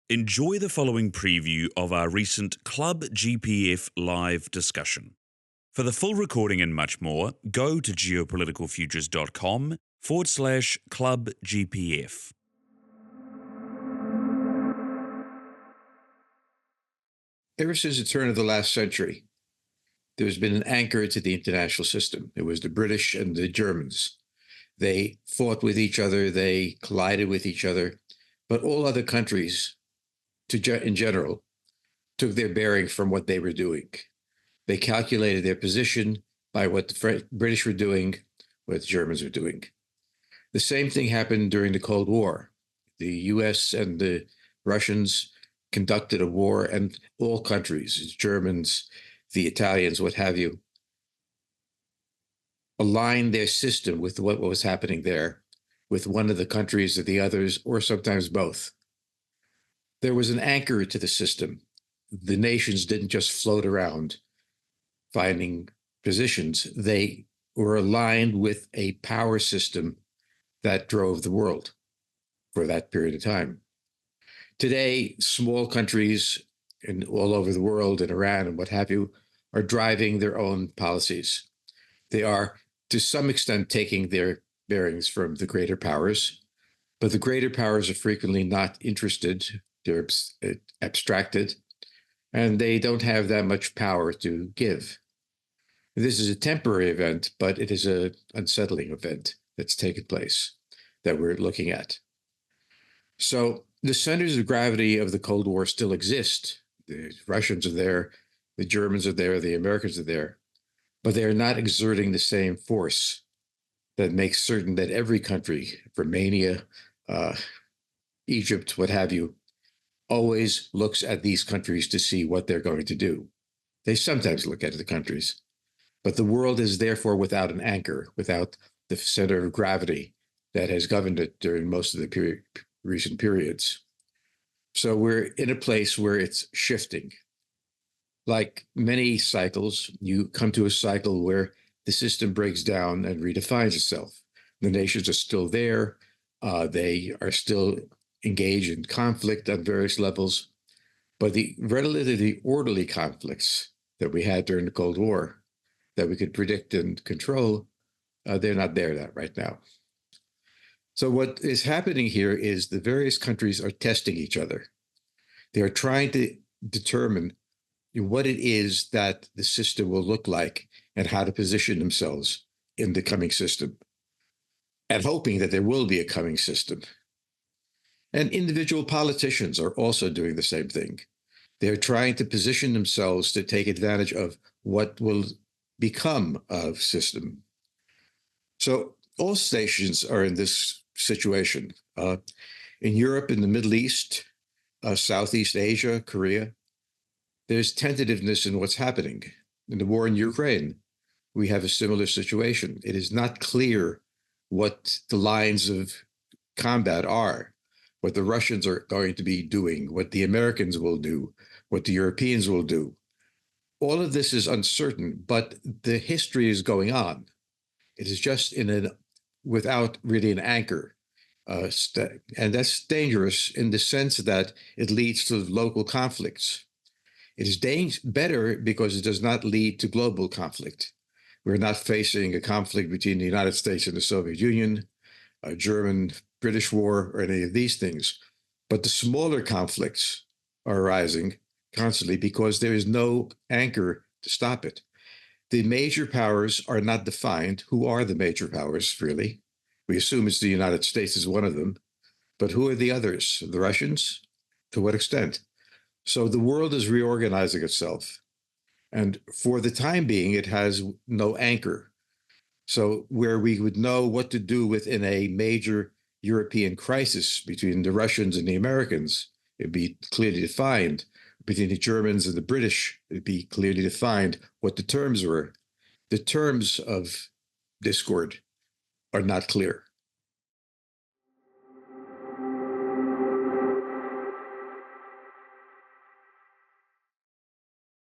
Enjoy the following preview of our recent ClubGPF live discussion. For the full recording and much more, go to geopoliticalfutures.com/ClubGPF. Ever since the turn of the last century, there's been an anchor to the international system. It was the British and the Germans. They fought with each other, they collided with each other, but all other countries, in general, took their bearing from what they were doing. They calculated their position by what the British were doing, what the Germans were doing. The same thing happened during the Cold War. The US and the Russians conducted a war, and all countries, Germans, the Italians, what have you, aligned their system with what was happening there, with one of the countries or the others, or sometimes both. There was an anchor to the system. The nations didn't just float around finding positions. They were aligned with a power system that drove the world for that period of time. Today, small countries all over the world, in Iran and what have you, are driving their own policies. They are, to some extent, taking their bearings from the greater powers, but the greater powers are frequently not interested. They're abstracted, and they don't have that much power to give. This is a temporary event, but it is an unsettling event that's taken place that we're looking at. So the centers of gravity of the Cold War still exist. The Russians are there, the Germans are there, the Americans are there, but they are not exerting the same force that makes certain that every country, Romania, Egypt, what have you, always looks at these countries to see what they're going to do. They sometimes look at the countries, but the world is therefore without an anchor, without the center of gravity that has governed it during most of the recent periods. So we're in a place where it's shifting. Like many cycles, you come to a cycle where the system breaks down and redefines itself. The nations are still there. They are still engaged in conflict on various levels. But the relatively orderly conflicts that we had during the Cold War, that we could predict and control, they're not there right now. So what is happening here is the various countries are testing each other. They are trying to determine what it is that the system will look like and how to position themselves in the coming system, and hoping that there will be a coming system. And individual politicians are also doing the same thing. They're trying to position themselves to take advantage of what will become a system. So all stations are in this situation. In Europe, in the Middle East, Southeast Asia, Korea, there's tentativeness in what's happening. In the war in Ukraine, we have a similar situation. It is not clear what the lines of combat are, what the Russians are going to be doing, what the Americans will do, what the Europeans will do. All of this is uncertain, but the history is going on. It is just without really an anchor. And that's dangerous in the sense that it leads to local conflicts. It is better because it does not lead to global conflict. We're not facing a conflict between the United States and the Soviet Union, a German-British war, or any of these things. But the smaller conflicts are arising constantly because there is no anchor to stop it. The major powers are not defined. Who are the major powers, really? We assume it's the United States is one of them. But who are the others? The Russians? To what extent? So the world is reorganizing itself. And for the time being, it has no anchor. So where we would know what to do within a major European crisis between the Russians and the Americans, it'd be clearly defined. Between the Germans and the British, it'd be clearly defined what the terms were. The terms of discord are not clear.